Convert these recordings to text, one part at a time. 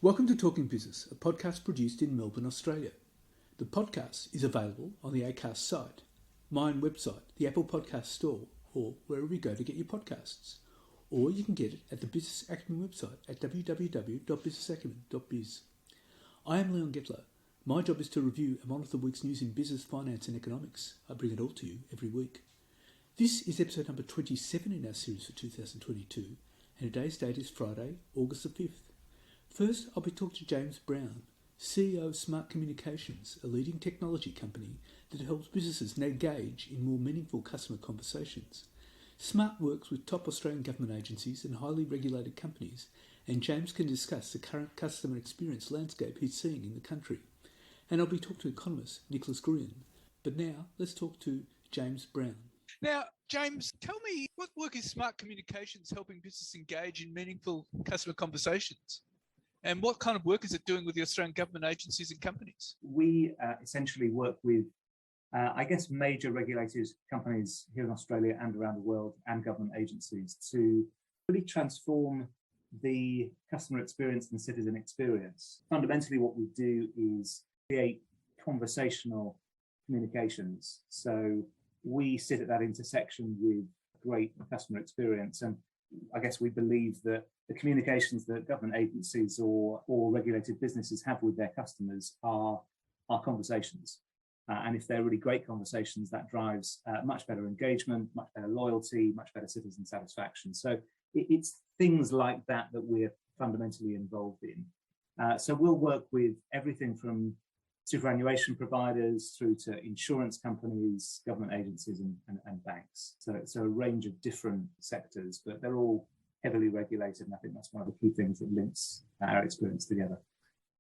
Welcome to Talking Business, a podcast produced in Melbourne, Australia. The podcast is available on the ACCC site, my own website, the Apple Podcast Store, or wherever you go to get your podcasts. Or you can get it at the Business Acumen website at www.businessacumen.biz. I am Leon Gettler. My job is to review and monitor the week's news in business, finance and economics. I bring it all to you every week. This is episode number 27 in our series for 2022, and today's date is Friday, August the 5th. First, I'll be talking to James Brown, CEO of Smart Communications, a leading technology company that helps businesses engage in more meaningful customer conversations. Smart works with top Australian government agencies and highly regulated companies, and James can discuss the current customer experience landscape he's seeing in the country. And I'll be talking to economist Nicholas Gruen. But now, let's talk to James Brown. Now, James, tell me, what work is Smart Communications helping business engage in meaningful customer conversations? And what kind of work is it doing with the Australian government agencies and companies? We essentially work with, major regulated companies here in Australia and around the world and government agencies to really transform the customer experience and citizen experience. Fundamentally, what we do is create conversational communications. So we sit at that intersection with great customer experience. And I guess we believe that the communications that government agencies or regulated businesses have with their customers are conversations. And if they're really great conversations, that drives much better engagement, much better loyalty, much better citizen satisfaction. So it's things like that that we're fundamentally involved in. So we'll work with everything from superannuation providers through to insurance companies, government agencies and banks. So it's a range of different sectors, but they're all heavily regulated, and I think that's one of the key things that links our experience together.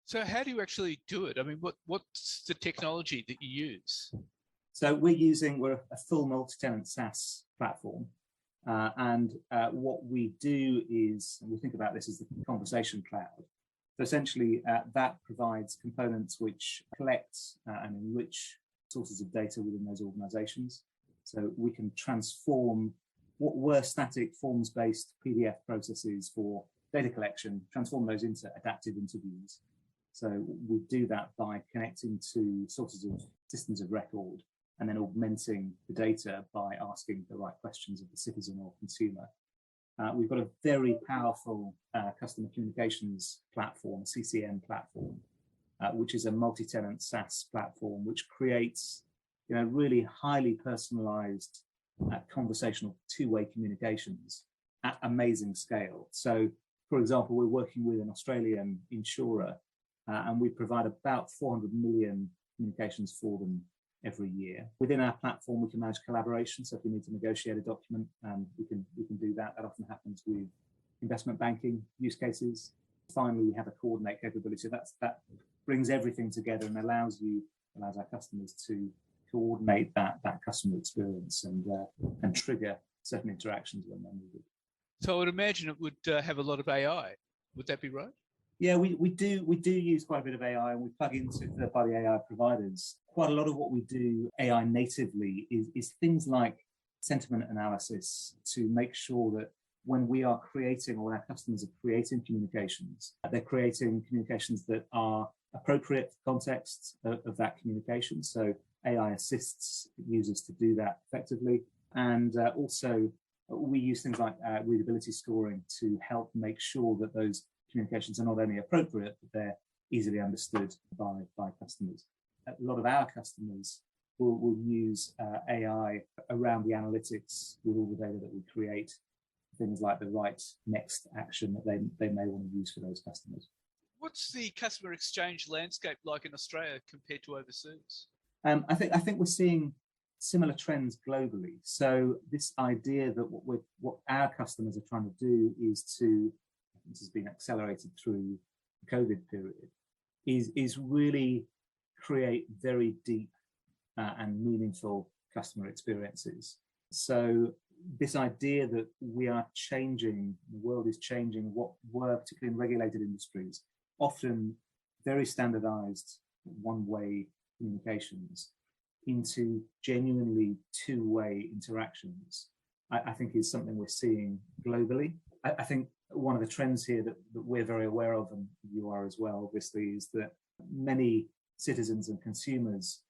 So how do you actually do it? I mean, what's the technology that you use? So we're a full multi-tenant SaaS platform, and what we do is, and we think about this as the conversation cloud. So essentially, that provides components which collect and enrich sources of data within those organizations. So we can transform what were static forms-based PDF processes for data collection, transform those into adaptive interviews. So we do that by connecting to sources of systems of record and then augmenting the data by asking the right questions of the citizen or consumer. We've got a very powerful customer communications platform, CCM platform, which is a multi-tenant SaaS platform, which creates really highly personalized conversational two-way communications at amazing scale. So, for example, we're working with an Australian insurer, and we provide about 400 million communications for them every year. Within our platform, we can manage collaboration. So if we need to negotiate a document, we can do that. That often happens with investment banking use cases. Finally, we have a coordinate capability. So that brings everything together and allows our customers to coordinate that customer experience and trigger certain interactions when they're needed. So I would imagine it would have a lot of AI. Would that be right? Yeah, we do use quite a bit of AI, and we plug into third-party AI providers. Quite a lot of what we do AI natively is things like sentiment analysis to make sure that when we are creating, or our customers are creating communications, they're creating communications that are appropriate for context of that communication. So AI assists users to do that effectively. And also, we use things like readability scoring to help make sure that those communications are not only appropriate, but they're easily understood by customers. A lot of our customers will use AI around the analytics with all the data that we create, things like the right next action that they may want to use for those customers. What's the customer exchange landscape like in Australia compared to overseas? I think we're seeing similar trends globally. So this idea that what our customers are trying to do is this has been accelerated through the COVID period, is really create very deep and meaningful customer experiences. So this idea that we are changing, the world is changing what were, particularly in regulated industries, often very standardized one-way communications into genuinely two-way interactions, I think is something we're seeing globally. I think one of the trends here that we're very aware of, and you are as well, obviously, is that many citizens and consumers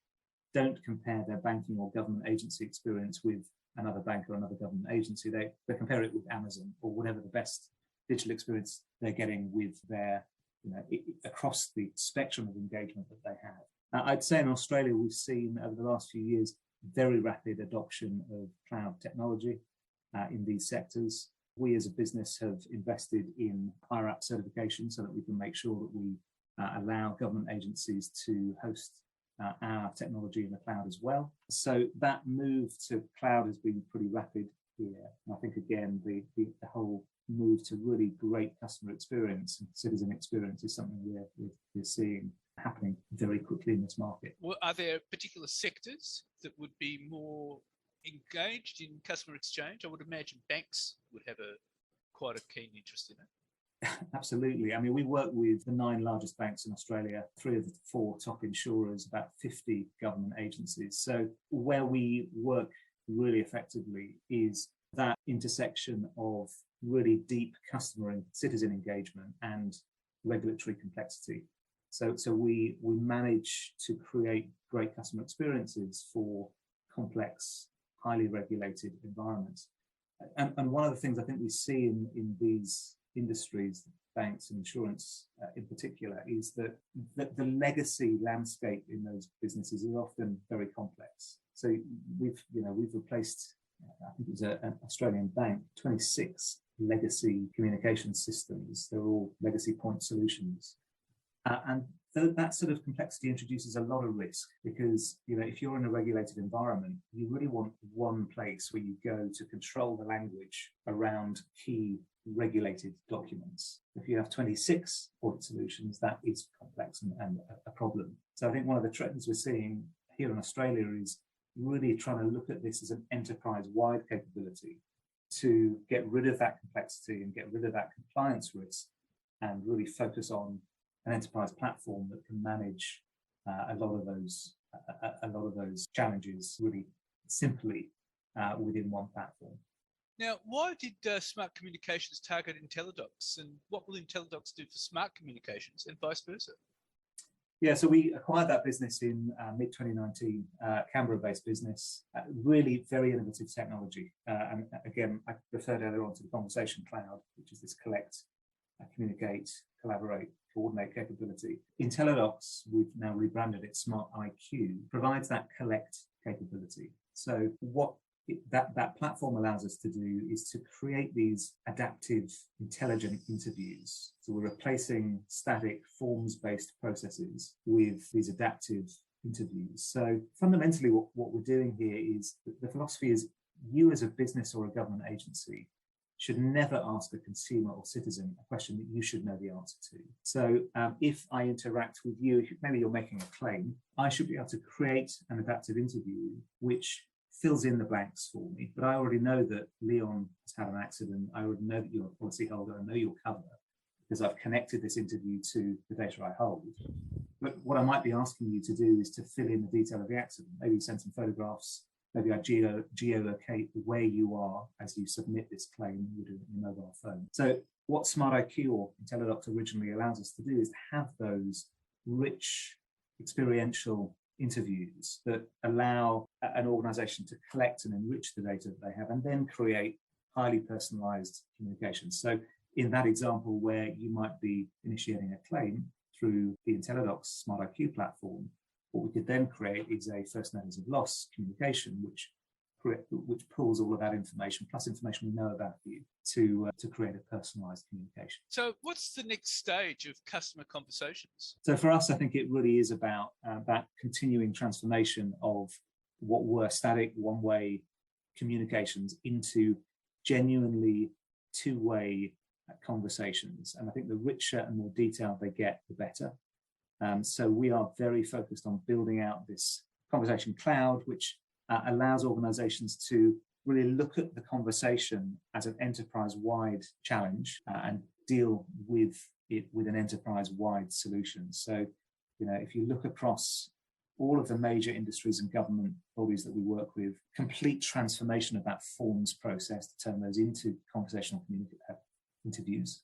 don't compare their banking or government agency experience with another bank or another government agency. They compare it with Amazon or whatever the best digital experience they're getting with their, across the spectrum of engagement that they have. I'd say in Australia, we've seen over the last few years very rapid adoption of cloud technology in these sectors. We as a business have invested in IRAP certification so that we can make sure that we allow government agencies to host our technology in the cloud as well. So that move to cloud has been pretty rapid here. And I think, again, the whole move to really great customer experience and citizen experience is something we're seeing happening very quickly in this market. Well, are there particular sectors that would be more engaged in customer exchange? I would imagine banks would have quite a keen interest in it. Absolutely. I mean, we work with the 9 largest banks in Australia, 3 of the 4 top insurers, about 50 government agencies. So where we work really effectively is that intersection of really deep customer and citizen engagement and regulatory complexity. So we manage to create great customer experiences for complex, highly regulated environments. And one of the things I think we see in these industries, banks and insurance in particular, is that the legacy landscape in those businesses is often very complex. So we've replaced, I think it was an Australian bank, 26 legacy communication systems. They're all legacy point solutions. And that sort of complexity introduces a lot of risk because, if you're in a regulated environment, you really want one place where you go to control the language around key regulated documents. If you have 26 point solutions, that is complex and a problem. So I think one of the trends we're seeing here in Australia is really trying to look at this as an enterprise-wide capability to get rid of that complexity and get rid of that compliance risk and really focus on an enterprise platform that can manage a lot of those challenges really simply within one platform. Now, why did Smart Communications target IntelliDocs, and what will IntelliDocs do for Smart Communications and vice versa? Yeah, so we acquired that business in mid-2019, Canberra-based business, really very innovative technology. And again, I referred earlier on to the Conversation Cloud, which is this collect, communicate, collaborate, coordinate capability. IntelliDocs, we've now rebranded it Smart IQ, provides that collect capability. So what that platform allows us to do is to create these adaptive, intelligent interviews. So we're replacing static forms-based processes with these adaptive interviews. So fundamentally what we're doing here is, the philosophy is, you as a business or a government agency should never ask a consumer or citizen a question that you should know the answer to. So if I interact with you, maybe you're making a claim, I should be able to create an adaptive interview which fills in the blanks for me. But I already know that Leon has had an accident. I already know that you're a policyholder. I know your cover because I've connected this interview to the data I hold. But what I might be asking you to do is to fill in the detail of the accident. Maybe send some photographs. Maybe I geolocate where you are as you submit this claim. You do it on your mobile phone. So what Smart IQ or IntelliDocs originally allows us to do is to have those rich experiential interviews that allow an organization to collect and enrich the data that they have and then create highly personalized communications. So in that example where you might be initiating a claim through the IntelliDocs Smart IQ platform, what we could then create is a first notice of loss communication, which pulls all of that information, plus information we know about you, to create a personalised communication. So what's the next stage of customer conversations? So for us, I think it really is about that continuing transformation of what were static one-way communications into genuinely two-way conversations. And I think the richer and more detailed they get, the better. So we are very focused on building out this conversation cloud, which allows organizations to really look at the conversation as an enterprise-wide challenge and deal with it with an enterprise-wide solution. So, if you look across all of the major industries and government bodies that we work with, complete transformation of that forms process to turn those into conversational interviews,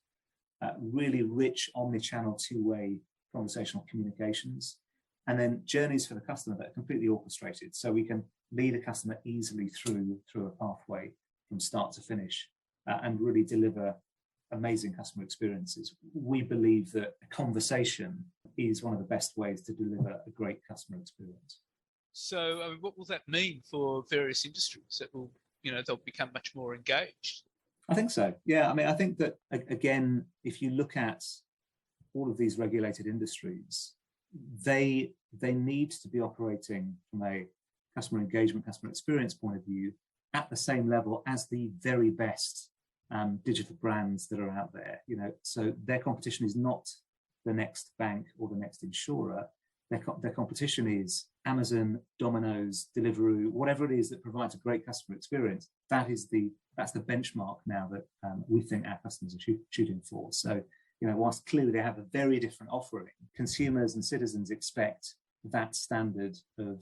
really rich omni-channel two-way conversational communications, and then journeys for the customer that are completely orchestrated, so we can lead a customer easily through a pathway from start to finish, and really deliver amazing customer experiences. We believe that a conversation is one of the best ways to deliver a great customer experience. So, what will that mean for various industries? That will, they'll become much more engaged. I think so. Yeah. I mean, I think that, again, if you look at all of these regulated industries, they need to be operating from a customer engagement, customer experience point of view at the same level as the very best digital brands that are out there. So their competition is not the next bank or the next insurer. Their competition is Amazon, Domino's, Deliveroo, whatever it is that provides a great customer experience. That's the benchmark now that we think our customers are shooting for. So, whilst clearly they have a very different offering, consumers and citizens expect that standard of,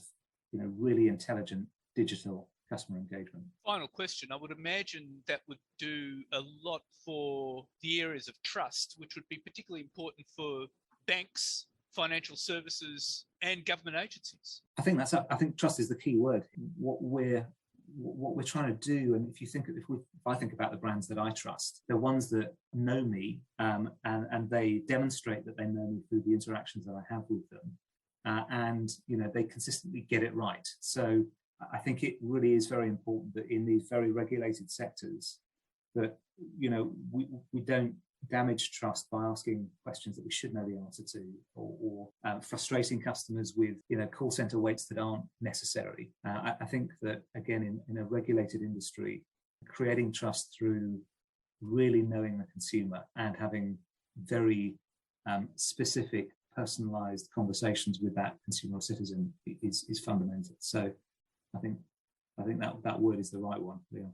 really intelligent digital customer engagement. Final question. I would imagine that would do a lot for the areas of trust, which would be particularly important for banks, financial services, and government agencies. I think trust is the key word. What we're trying to do, and if I think about the brands that I trust, they're ones that know me, and they demonstrate that they know me through the interactions that I have with them, and they consistently get it right. So I think it really is very important that in these very regulated sectors, that we don't damage trust by asking questions that we should know the answer to, or frustrating customers with call center waits that aren't necessary. I think that, again, in a regulated industry, creating trust through really knowing the consumer and having very specific, personalized conversations with that consumer or citizen is fundamental. So I think that word is the right one, Leon.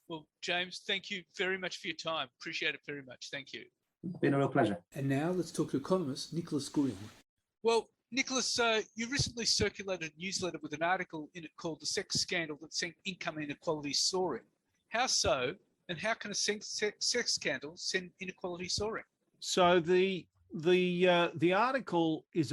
Well, James, thank you very much for your time. Appreciate it very much. Thank you. It's been a real pleasure. And now let's talk to economist Nicholas Gurion. Well, Nicholas, you recently circulated a newsletter with an article in it called "The Sex Scandal That Sent Income Inequality Soaring." How so, and how can a sex scandal send inequality soaring? So the article is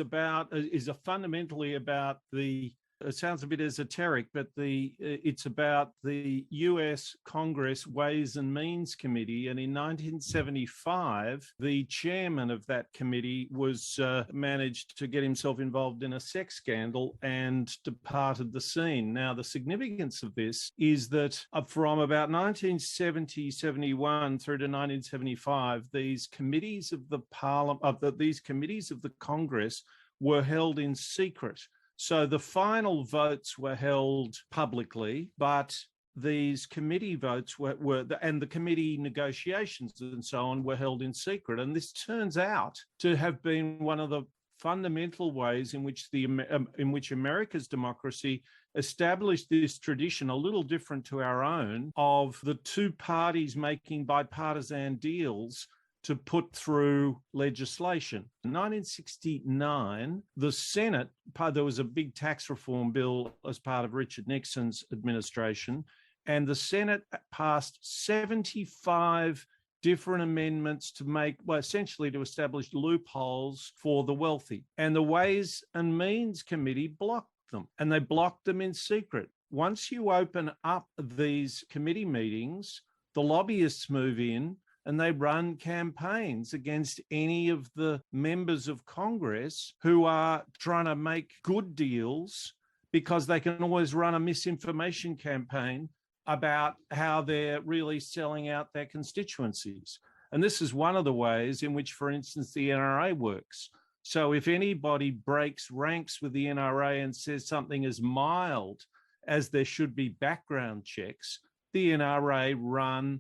fundamentally about the. It sounds a bit esoteric, but it's about the US Congress Ways and Means Committee. And in 1975, the chairman of that committee was managed to get himself involved in a sex scandal and departed the scene. Now, the significance of this is that from about 1970-71 through to 1975, these committees of the Congress were held in secret. So the final votes were held publicly, but these committee votes and the committee negotiations and so on were held in secret. And this turns out to have been one of the fundamental ways in which America's democracy established this tradition, a little different to our own, of the two parties making bipartisan deals to put through legislation. In 1969, the Senate, there was a big tax reform bill as part of Richard Nixon's administration, and the Senate passed 75 different amendments to essentially to establish loopholes for the wealthy. And the Ways and Means Committee blocked them, and they blocked them in secret. Once you open up these committee meetings, the lobbyists move in, and they run campaigns against any of the members of Congress who are trying to make good deals, because they can always run a misinformation campaign about how they're really selling out their constituencies. And this is one of the ways in which, for instance, the NRA works. So if anybody breaks ranks with the NRA and says something as mild as there should be background checks, the NRA run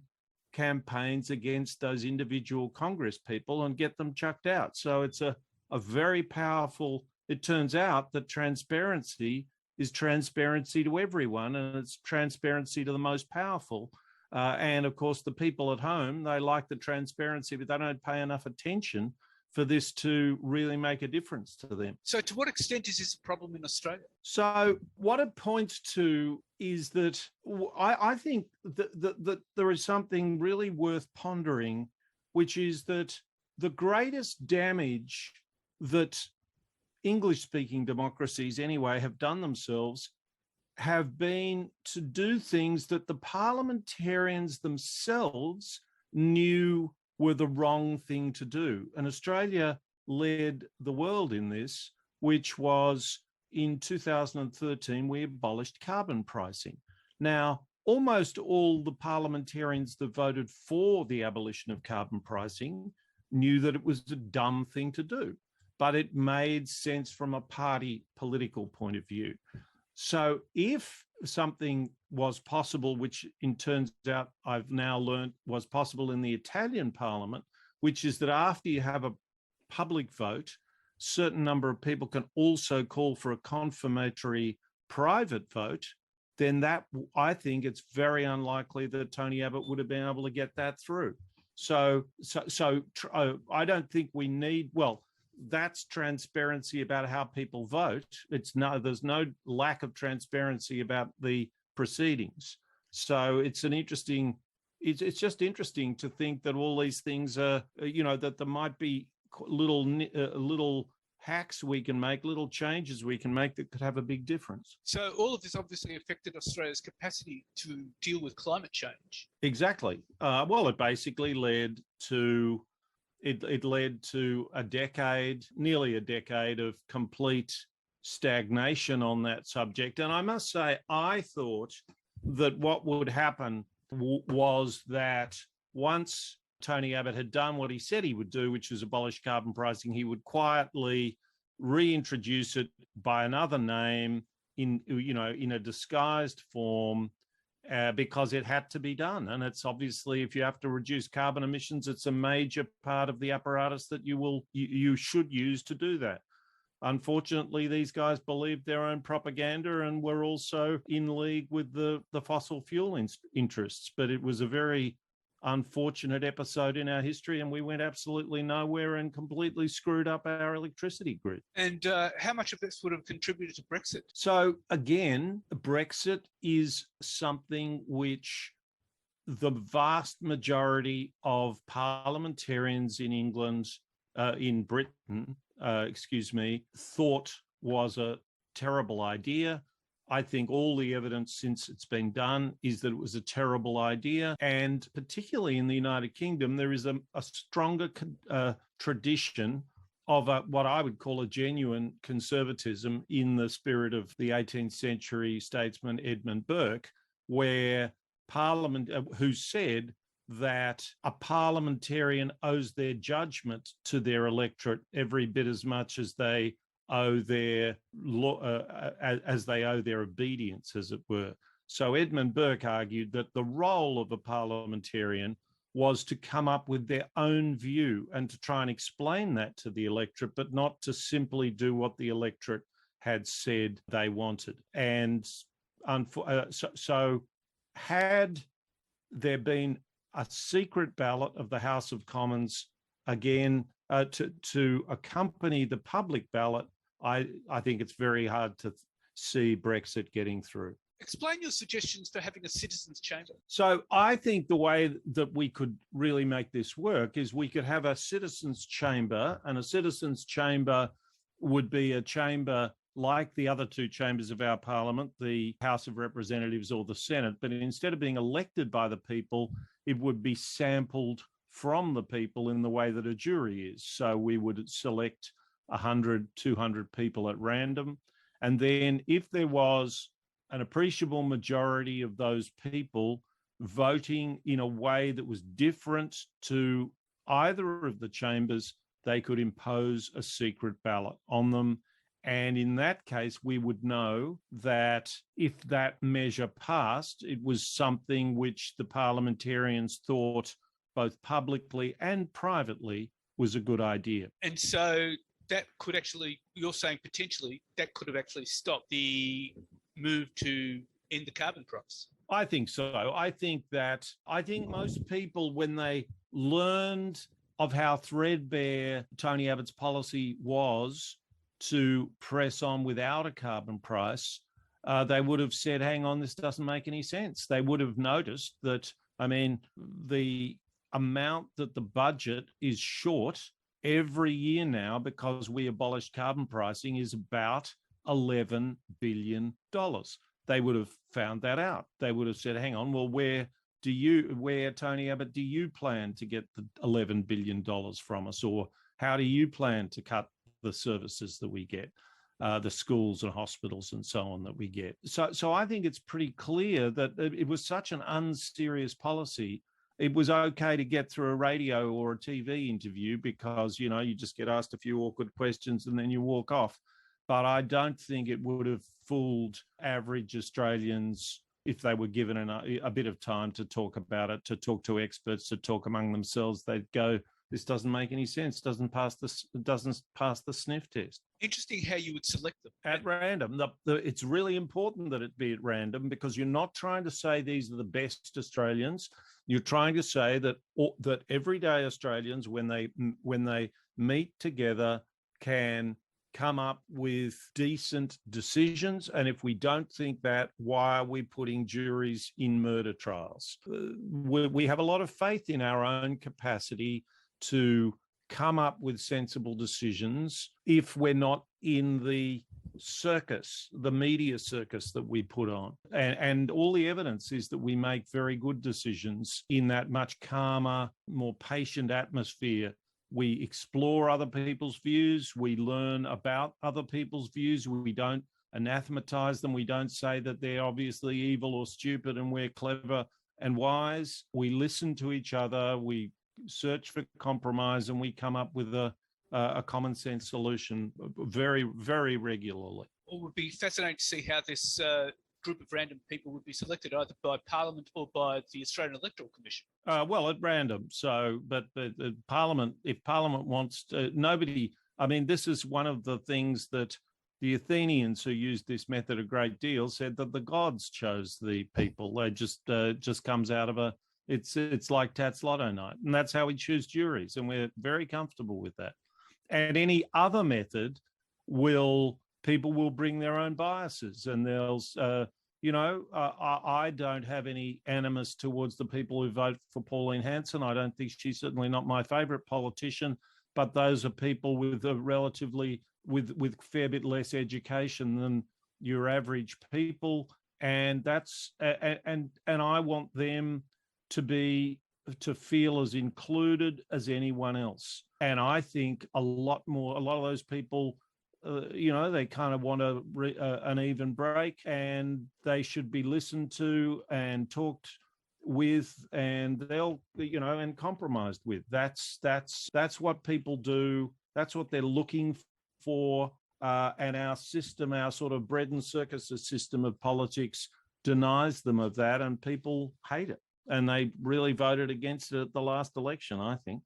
campaigns against those individual Congress people and get them chucked out. So it's a very powerful, it turns out that transparency is transparency to everyone, and it's transparency to the most powerful. And of course, the people at home, they like the transparency, but they don't pay enough attention for this to really make a difference to them. So to what extent is this a problem in Australia? So what it points to is that I think that there is something really worth pondering which is that the greatest damage that English-speaking democracies anyway have done themselves have been to do things that the parliamentarians themselves knew were the wrong thing to do. And Australia led the world in this, which was in 2013, we abolished carbon pricing. Now, almost all the parliamentarians that voted for the abolition of carbon pricing knew that it was a dumb thing to do, but it made sense from a party political point of view. So if something was possible, which in turns out I've now learned was possible in the Italian parliament, which is that after you have a public vote, a certain number of people can also call for a confirmatory private vote, then that, I think it's very unlikely that Tony Abbott would have been able to get that through. So I don't think we need, well, that's transparency about how people vote. There's no lack of transparency about the proceedings. So it's just interesting to think that all these things are, that there might be little hacks we can make, little changes we can make that could have a big difference. So all of this obviously affected Australia's capacity to deal with climate change. Exactly. Well, it basically led to nearly a decade of complete stagnation on that subject. And I must say, I thought that what would happen was that once Tony Abbott had done what he said he would do, which was abolish carbon pricing, he would quietly reintroduce it by another name in a disguised form, because it had to be done. And it's obviously, if you have to reduce carbon emissions, it's a major part of the apparatus that you should use to do that. Unfortunately, these guys believed their own propaganda and were also in league with the fossil fuel interests. But it was a very unfortunate episode in our history, and we went absolutely nowhere and completely screwed up our electricity grid. And how much of this would have contributed to Brexit? So again, Brexit is something which the vast majority of parliamentarians in England, in Britain, thought was a terrible idea. I think all the evidence since it's been done is that it was a terrible idea. And particularly in the United Kingdom, there is a stronger tradition of what I would call a genuine conservatism in the spirit of the 18th century statesman Edmund Burke, where Parliament, who said that a parliamentarian owes their judgment to their electorate every bit as much as they owe their obedience, as it were. So Edmund Burke argued that the role of a parliamentarian was to come up with their own view and to try and explain that to the electorate, but not to simply do what the electorate had said they wanted. And so had there been a secret ballot of the House of Commons, again, to accompany the public ballot, I think it's very hard to see Brexit getting through. Explain your suggestions for having a citizens' chamber. So I think the way that we could really make this work is we could have a citizens' chamber, and a citizens' chamber would be a chamber like the other two chambers of our parliament, the House of Representatives or the Senate, but instead of being elected by the people, it would be sampled from the people in the way that a jury is. So we would select 100, 200 people at random. And then if there was an appreciable majority of those people voting in a way that was different to either of the chambers, they could impose a secret ballot on them. And in that case, we would know that if that measure passed, it was something which the parliamentarians thought both publicly and privately was a good idea. And so that could actually, you're saying potentially, that could have actually stopped the move to end the carbon price. I think so. I think most people, when they learned of how threadbare Tony Abbott's policy was to press on without a carbon price, they would have said, hang on, this doesn't make any sense. They would have noticed that, the amount that the budget is short every year now, because we abolished carbon pricing, is about $11 billion. They would have found that out. They would have said, hang on, well, where, Tony Abbott, do you plan to get the $11 billion from us? Or how do you plan to cut the services that we get, the schools and hospitals and so on that we get? So I think it's pretty clear that it was such an unserious policy. It was okay to get through a radio or a TV interview because, you know, you just get asked a few awkward questions and then you walk off. But I don't think it would have fooled average Australians if they were given a bit of time to talk about it, to talk to experts, to talk among themselves. They'd go, this doesn't make any sense, doesn't pass the sniff test. Interesting how you would select them. At random. It's really important that it be at random, because you're not trying to say these are the best Australians. You're trying to say that everyday Australians, when they meet together, can come up with decent decisions. And if we don't think that, why are we putting juries in murder trials? We have a lot of faith in our own capacity to come up with sensible decisions if we're not in the circus, the media circus that we put on. And all the evidence is that we make very good decisions in that much calmer, more patient atmosphere. We explore other people's views. We learn about other people's views. We don't anathematize them. We don't say that they're obviously evil or stupid and we're clever and wise. We listen to each other. We search for compromise, and we come up with a common sense solution very, very regularly. It would be fascinating to see how this group of random people would be selected, either by Parliament or by the Australian Electoral Commission. Well, at random. So, but Parliament, if Parliament wants to, nobody, I mean, this is one of the things that the Athenians, who used this method a great deal, said that the gods chose the people. They just comes out of it's like Tats Lotto night. And that's how we choose juries. And we're very comfortable with that. And any other method people will bring their own biases, and they'll, I don't have any animus towards the people who vote for Pauline Hanson. I don't think she's certainly not my favourite politician, but those are people with a relatively, with fair bit less education than your average people. And that's, and I want them to feel as included as anyone else. And I think a lot of those people, they kind of want an even break, and they should be listened to and talked with, and they'll, and compromised with. That's what people do. That's what they're looking for. And our system, our sort of bread and circuses system of politics, denies them of that, and people hate it. And they really voted against it at the last election, I think.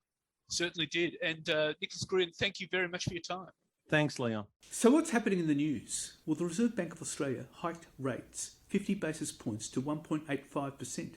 Certainly did. And Nicholas Green, thank you very much for your time. Thanks, Leon. So what's happening in the news? Well, the Reserve Bank of Australia hiked rates 50 basis points to 1.85%,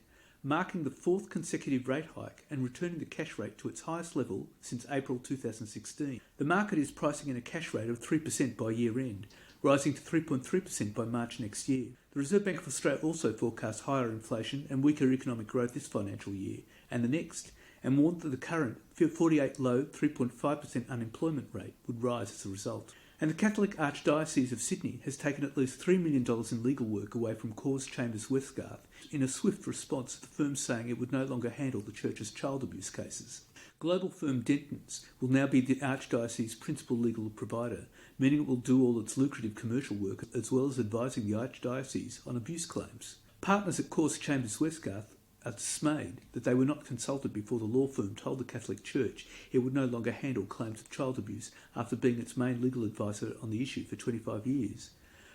marking the fourth consecutive rate hike and returning the cash rate to its highest level since April 2016. The market is pricing in a cash rate of 3% by year end, rising to 3.3% by March next year. The Reserve Bank of Australia also forecasts higher inflation and weaker economic growth this financial year and the next, and warned that the current 48 low 3.5% unemployment rate would rise as a result. And the Catholic Archdiocese of Sydney has taken at least $3 million in legal work away from Corrs Chambers Westgarth in a swift response to the firm saying it would no longer handle the church's child abuse cases. Global firm Dentons will now be the Archdiocese's principal legal provider, meaning it will do all its lucrative commercial work as well as advising the Archdiocese on abuse claims. Partners at Corrs Chambers Westgarth are dismayed that they were not consulted before the law firm told the Catholic Church it would no longer handle claims of child abuse after being its main legal advisor on the issue for 25 years.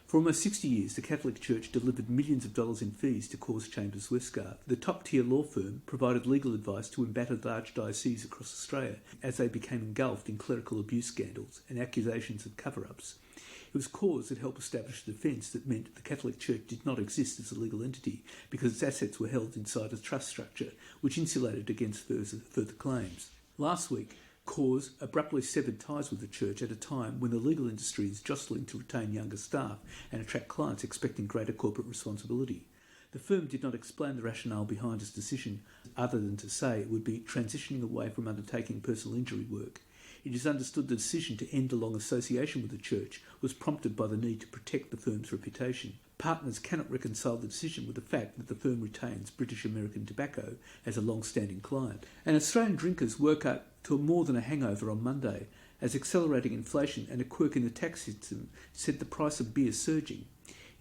For almost 60 years, the Catholic Church delivered millions of dollars in fees to Corrs Chambers Westgarth. The top-tier law firm provided legal advice to embattled archdioceses across Australia as they became engulfed in clerical abuse scandals and accusations of cover-ups. It was Corrs that helped establish a defence that meant the Catholic Church did not exist as a legal entity because its assets were held inside a trust structure, which insulated against further claims. Last week, Corrs abruptly severed ties with the church at a time when the legal industry is jostling to retain younger staff and attract clients expecting greater corporate responsibility. The firm did not explain the rationale behind its decision, other than to say it would be transitioning away from undertaking personal injury work. It is understood the decision to end a long association with the church was prompted by the need to protect the firm's reputation. Partners cannot reconcile the decision with the fact that the firm retains British American Tobacco as a long-standing client. And Australian drinkers woke up to more than a hangover on Monday, as accelerating inflation and a quirk in the tax system sent the price of beer surging.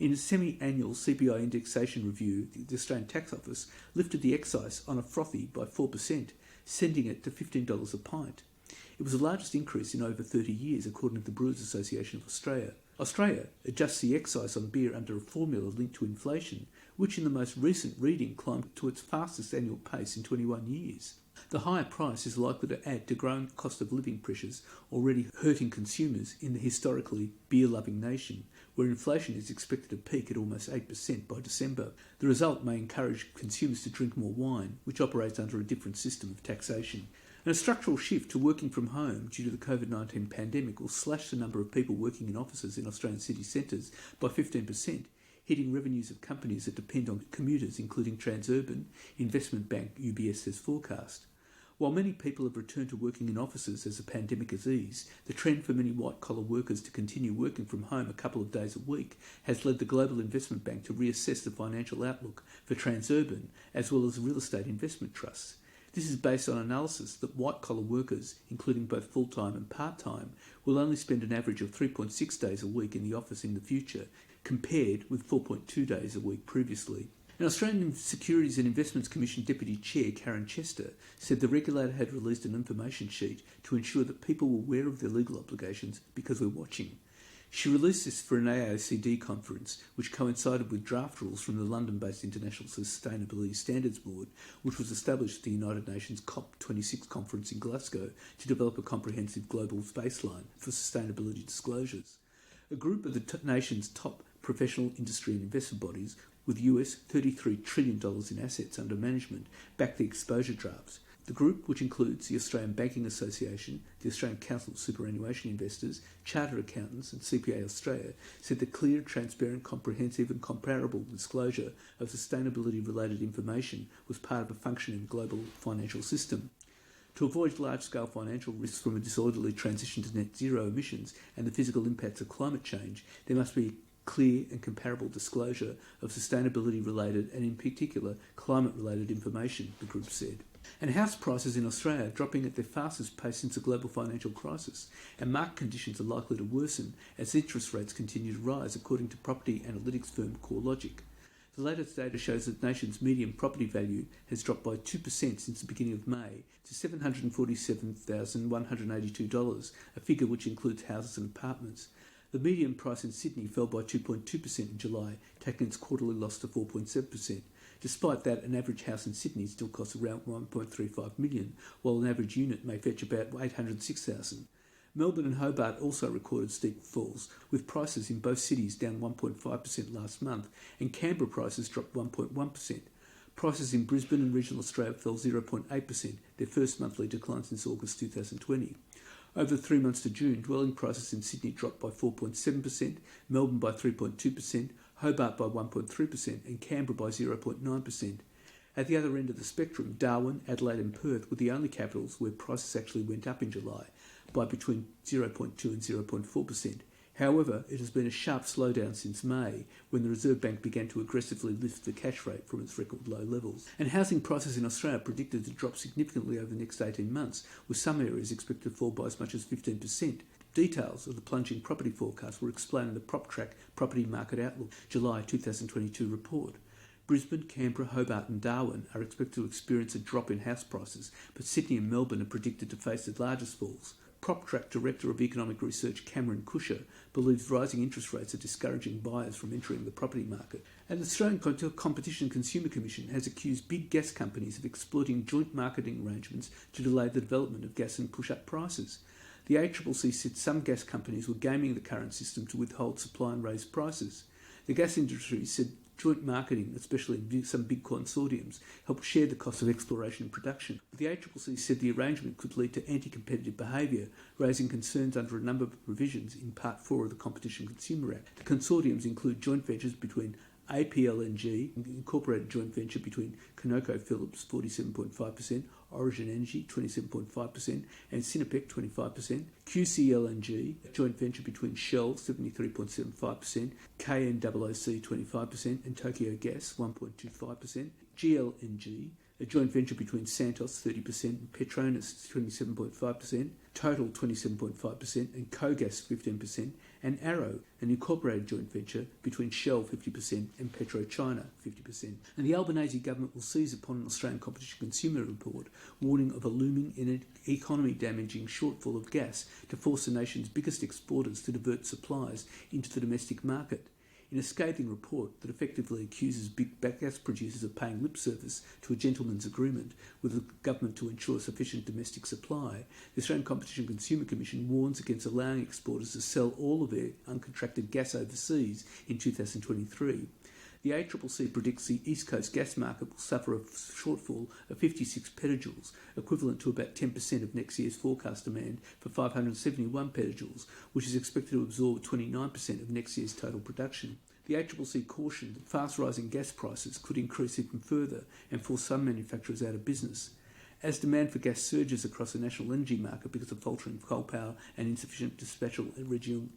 In a semi-annual CPI indexation review, the Australian Tax Office lifted the excise on a frothy by 4%, sending it to $15 a pint. It was the largest increase in over 30 years, according to the Brewers Association of Australia. Australia adjusts the excise on beer under a formula linked to inflation, which in the most recent reading climbed to its fastest annual pace in 21 years. The higher price is likely to add to growing cost of living pressures already hurting consumers in the historically beer-loving nation, where inflation is expected to peak at almost 8% by December. The result may encourage consumers to drink more wine, which operates under a different system of taxation. And a structural shift to working from home due to the COVID-19 pandemic will slash the number of people working in offices in Australian city centres by 15%, hitting revenues of companies that depend on commuters, including Transurban, investment bank UBS has forecast. While many people have returned to working in offices as the pandemic has eased, the trend for many white-collar workers to continue working from home a couple of days a week has led the Global Investment Bank to reassess the financial outlook for Transurban as well as real estate investment trusts. This is based on analysis that white-collar workers, including both full-time and part-time, will only spend an average of 3.6 days a week in the office in the future, compared with 4.2 days a week previously. An Australian Securities and Investments Commission Deputy Chair, Karen Chester, said the regulator had released an information sheet to ensure that people were aware of their legal obligations because we're watching. She released this for an AACD conference, which coincided with draft rules from the London-based International Sustainability Standards Board, which was established at the United Nations COP26 conference in Glasgow to develop a comprehensive global baseline for sustainability disclosures. A group of the nation's top professional industry and investment bodies with US $33 trillion in assets under management backed the exposure drafts. The group, which includes the Australian Banking Association, the Australian Council of Superannuation Investors, Chartered Accountants and CPA Australia, said that clear, transparent, comprehensive and comparable disclosure of sustainability-related information was part of a functioning global financial system. To avoid large-scale financial risks from a disorderly transition to net zero emissions and the physical impacts of climate change, there must be clear and comparable disclosure of sustainability-related and in particular climate-related information, the group said. And house prices in Australia are dropping at their fastest pace since the global financial crisis, and market conditions are likely to worsen as interest rates continue to rise, according to property analytics firm CoreLogic. The latest data shows that the nation's median property value has dropped by 2% since the beginning of May to $747,182, a figure which includes houses and apartments. The median price in Sydney fell by 2.2% in July, taking its quarterly loss to 4.7%. Despite that, an average house in Sydney still costs around $1.35 million, while an average unit may fetch about $806,000. Melbourne and Hobart also recorded steep falls, with prices in both cities down 1.5% last month, and Canberra prices dropped 1.1%. Prices in Brisbane and regional Australia fell 0.8%, their first monthly decline since August 2020. Over the 3 months to June, dwelling prices in Sydney dropped by 4.7%, Melbourne by 3.2%, Hobart by 1.3% and Canberra by 0.9%. At the other end of the spectrum, Darwin, Adelaide and Perth were the only capitals where prices actually went up in July by between 0.2 and 0.4%. However, it has been a sharp slowdown since May, when the Reserve Bank began to aggressively lift the cash rate from its record low levels. And housing prices in Australia are predicted to drop significantly over the next 18 months, with some areas expected to fall by as much as 15%. Details of the plunging property forecast were explained in the PropTrack Property Market Outlook July 2022 report. Brisbane, Canberra, Hobart and Darwin are expected to experience a drop in house prices, but Sydney and Melbourne are predicted to face the largest falls. PropTrack Director of Economic Research Cameron Cusher believes rising interest rates are discouraging buyers from entering the property market. And the Australian Competition and Consumer Commission has accused big gas companies of exploiting joint marketing arrangements to delay the development of gas and push up prices. The ACCC said some gas companies were gaming the current system to withhold supply and raise prices. The gas industry said joint marketing, especially some big consortiums, helped share the cost of exploration and production. But the ACCC said the arrangement could lead to anti-competitive behaviour, raising concerns under a number of provisions in Part 4 of the Competition Consumer Act. The consortiums include joint ventures between APLNG, incorporated joint venture between ConocoPhillips 47.5%, Origin Energy 27.5%, and Sinopec 25%. QCLNG, a joint venture between Shell 73.75%, KNOOC 25%, and Tokyo Gas 1.25%. GLNG, a joint venture between Santos 30% and Petronas 27.5%, Total 27.5% and Kogas 15%, and Arrow, an incorporated joint venture between Shell 50% and PetroChina 50%. And the Albanese government will seize upon an Australian Competition Consumer Report warning of a looming economy-damaging shortfall of gas to force the nation's biggest exporters to divert supplies into the domestic market. In a scathing report that effectively accuses big gas producers of paying lip service to a gentleman's agreement with the government to ensure sufficient domestic supply, the Australian Competition and Consumer Commission warns against allowing exporters to sell all of their uncontracted gas overseas in 2023. The ACCC predicts the East Coast gas market will suffer a shortfall of 56 petajoules, equivalent to about 10% of next year's forecast demand for 571 petajoules, which is expected to absorb 29% of next year's total production. The ACCC cautioned that fast rising gas prices could increase even further and force some manufacturers out of business. As demand for gas surges across the national energy market because of faltering coal power and insufficient dispatchable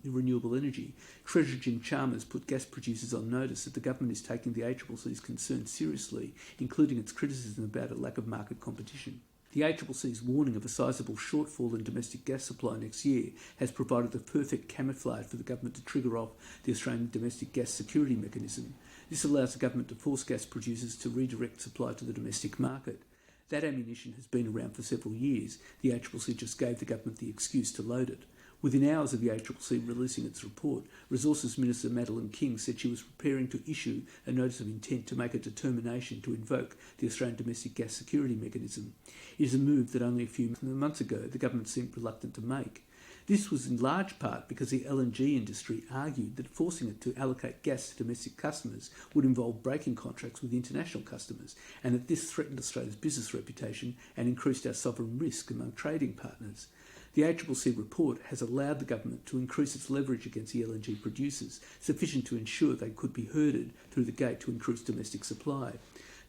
renewable energy, Treasurer Jim Chalmers put gas producers on notice that the government is taking the ACCC's concerns seriously, including its criticism about a lack of market competition. The ACCC's warning of a sizable shortfall in domestic gas supply next year has provided the perfect camouflage for the government to trigger off the Australian Domestic Gas Security Mechanism. This allows the government to force gas producers to redirect supply to the domestic market. That ammunition has been around for several years. The ACCC just gave the government the excuse to load it. Within hours of the ACCC releasing its report, Resources Minister Madeleine King said she was preparing to issue a notice of intent to make a determination to invoke the Australian Domestic Gas Security Mechanism. It is a move that only a few months ago the government seemed reluctant to make. This was in large part because the LNG industry argued that forcing it to allocate gas to domestic customers would involve breaking contracts with international customers, and that this threatened Australia's business reputation and increased our sovereign risk among trading partners. The ACCC report has allowed the government to increase its leverage against the LNG producers, sufficient to ensure they could be herded through the gate to increase domestic supply.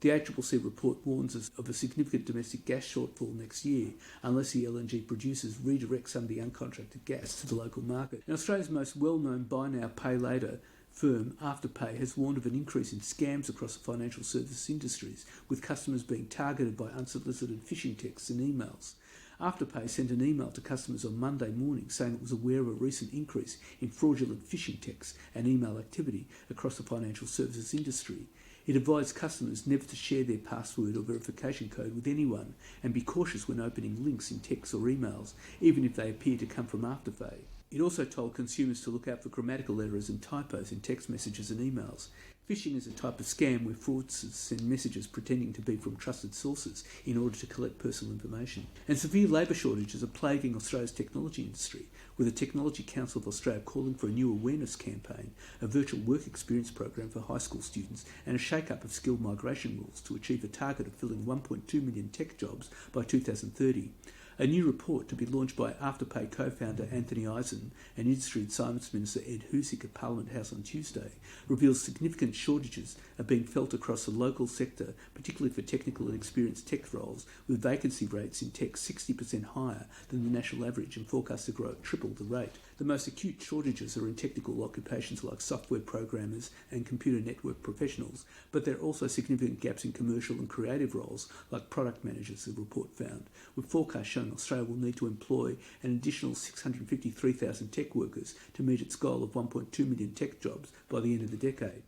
The ACCC report warns us of a significant domestic gas shortfall next year unless the LNG producers redirect some of the uncontracted gas to the local market. And Australia's most well-known buy now, pay later firm, Afterpay, has warned of an increase in scams across the financial services industries, with customers being targeted by unsolicited phishing texts and emails. Afterpay sent an email to customers on Monday morning saying it was aware of a recent increase in fraudulent phishing texts and email activity across the financial services industry. It advised customers never to share their password or verification code with anyone and be cautious when opening links in texts or emails, even if they appear to come from Afterpay. It also told consumers to look out for grammatical errors and typos in text messages and emails. Phishing is a type of scam where fraudsters send messages pretending to be from trusted sources in order to collect personal information. And severe labour shortages are plaguing Australia's technology industry, with the Technology Council of Australia calling for a new awareness campaign, a virtual work experience program for high school students, and a shake-up of skilled migration rules to achieve a target of filling 1.2 million tech jobs by 2030. A new report to be launched by Afterpay co-founder Anthony Eisen and Industry and Science Minister Ed Husic at Parliament House on Tuesday reveals significant shortages are being felt across the local sector, particularly for technical and experienced tech roles, with vacancy rates in tech 60% higher than the national average and forecast to grow at triple the rate. The most acute shortages are in technical occupations like software programmers and computer network professionals, but there are also significant gaps in commercial and creative roles like product managers, the report found, with forecasts showing Australia will need to employ an additional 653,000 tech workers to meet its goal of 1.2 million tech jobs by the end of the decade.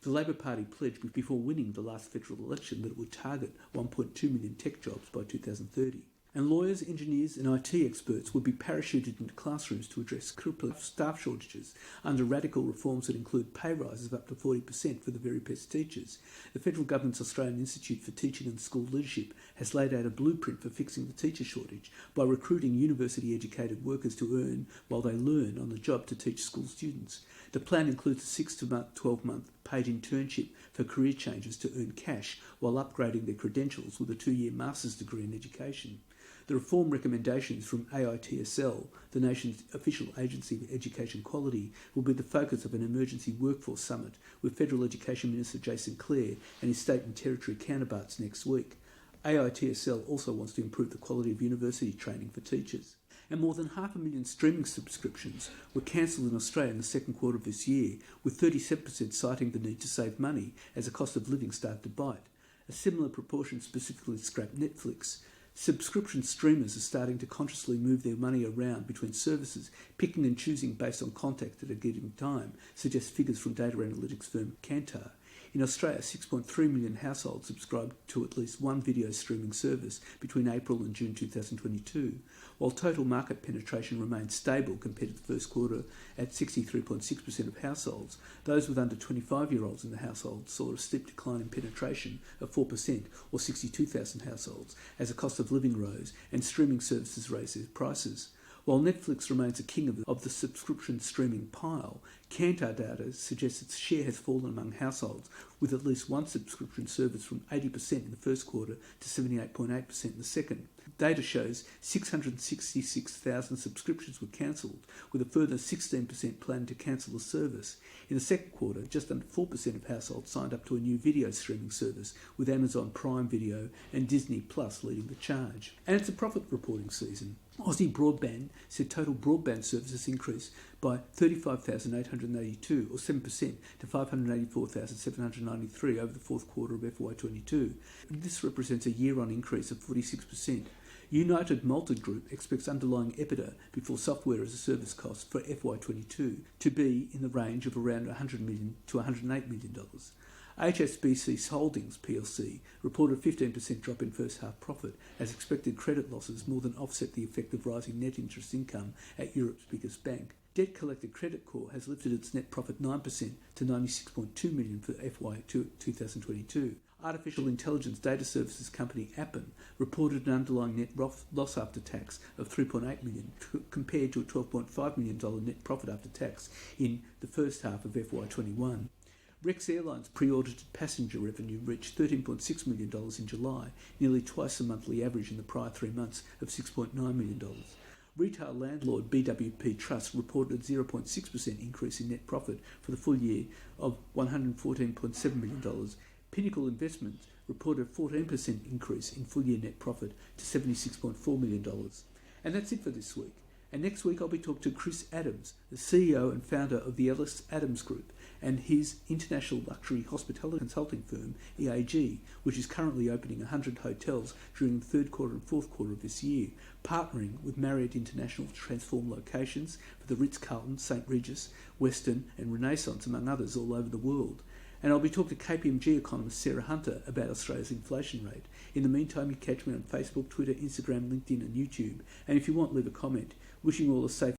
The Labor Party pledged before winning the last federal election that it would target 1.2 million tech jobs by 2030. And lawyers, engineers and IT experts would be parachuted into classrooms to address crippling staff shortages under radical reforms that include pay rises of up to 40% for the very best teachers. The federal government's Australian Institute for Teaching and School Leadership has laid out a blueprint for fixing the teacher shortage by recruiting university-educated workers to earn while they learn on the job to teach school students. The plan includes a 6 to 12-month paid internship for career changers to earn cash while upgrading their credentials with a 2-year master's degree in education. The reform recommendations from AITSL, the nation's official agency for education quality, will be the focus of an emergency workforce summit with Federal Education Minister Jason Clare and his state and territory counterparts next week. AITSL also wants to improve the quality of university training for teachers. And more than 500,000 streaming subscriptions were cancelled in Australia in the second quarter of this year, with 37% citing the need to save money as the cost of living started to bite. A similar proportion specifically scrapped Netflix. Subscription streamers are starting to consciously move their money around between services, picking and choosing based on contact at a given time, suggest figures from data analytics firm Kantar. In Australia, 6.3 million households subscribed to at least one video streaming service between April and June 2022, while total market penetration remained stable compared to the first quarter at 63.6% of households. Those with under 25-year-olds in the household saw a steep decline in penetration of 4%, or 62,000 households, as the cost of living rose and streaming services raised their prices. While Netflix remains a king of the subscription streaming pile, Kantar data suggests its share has fallen among households with at least one subscription service from 80% in the first quarter to 78.8% in the second. Data shows 666,000 subscriptions were cancelled, with a further 16% planned to cancel the service. In the second quarter, just under 4% of households signed up to a new video streaming service, with Amazon Prime Video and Disney Plus leading the charge. And it's a profit reporting season. Aussie Broadband said total broadband services increased by 35,882, or 7%, to 584,793 over the fourth quarter of FY22. This represents a year-on increase of 46%. United Malta Group expects underlying EBITDA before software as a service costs for FY22 to be in the range of around $100 million to $108 million. HSBC Holdings plc reported a 15% drop in first half profit as expected credit losses more than offset the effect of rising net interest income at Europe's biggest bank. Debt collector Credit Corps has lifted its net profit 9% to $96.2 million for FY 2022. Artificial intelligence data services company Appen reported an underlying net loss after tax of $3.8 million compared to a $12.5 million net profit after tax in the first half of FY21. Rex Airlines pre-audited passenger revenue reached $13.6 million in July, nearly twice the monthly average in the prior 3 months of $6.9 million. Retail landlord BWP Trust reported a 0.6% increase in net profit for the full year of $114.7 million. Pinnacle Investments reported a 14% increase in full year net profit to $76.4 million. And that's it for this week. And next week I'll be talking to Chris Adams, the CEO and founder of the Ellis Adams Group, and his international luxury hospitality consulting firm, EAG, which is currently opening 100 hotels during the third quarter and fourth quarter of this year, partnering with Marriott International to transform locations for the Ritz-Carlton, St. Regis, Westin and Renaissance, among others, all over the world. And I'll be talking to KPMG economist Sarah Hunter about Australia's inflation rate. In the meantime, you catch me on Facebook, Twitter, Instagram, LinkedIn and YouTube. And if you want, leave a comment. Wishing you all a safe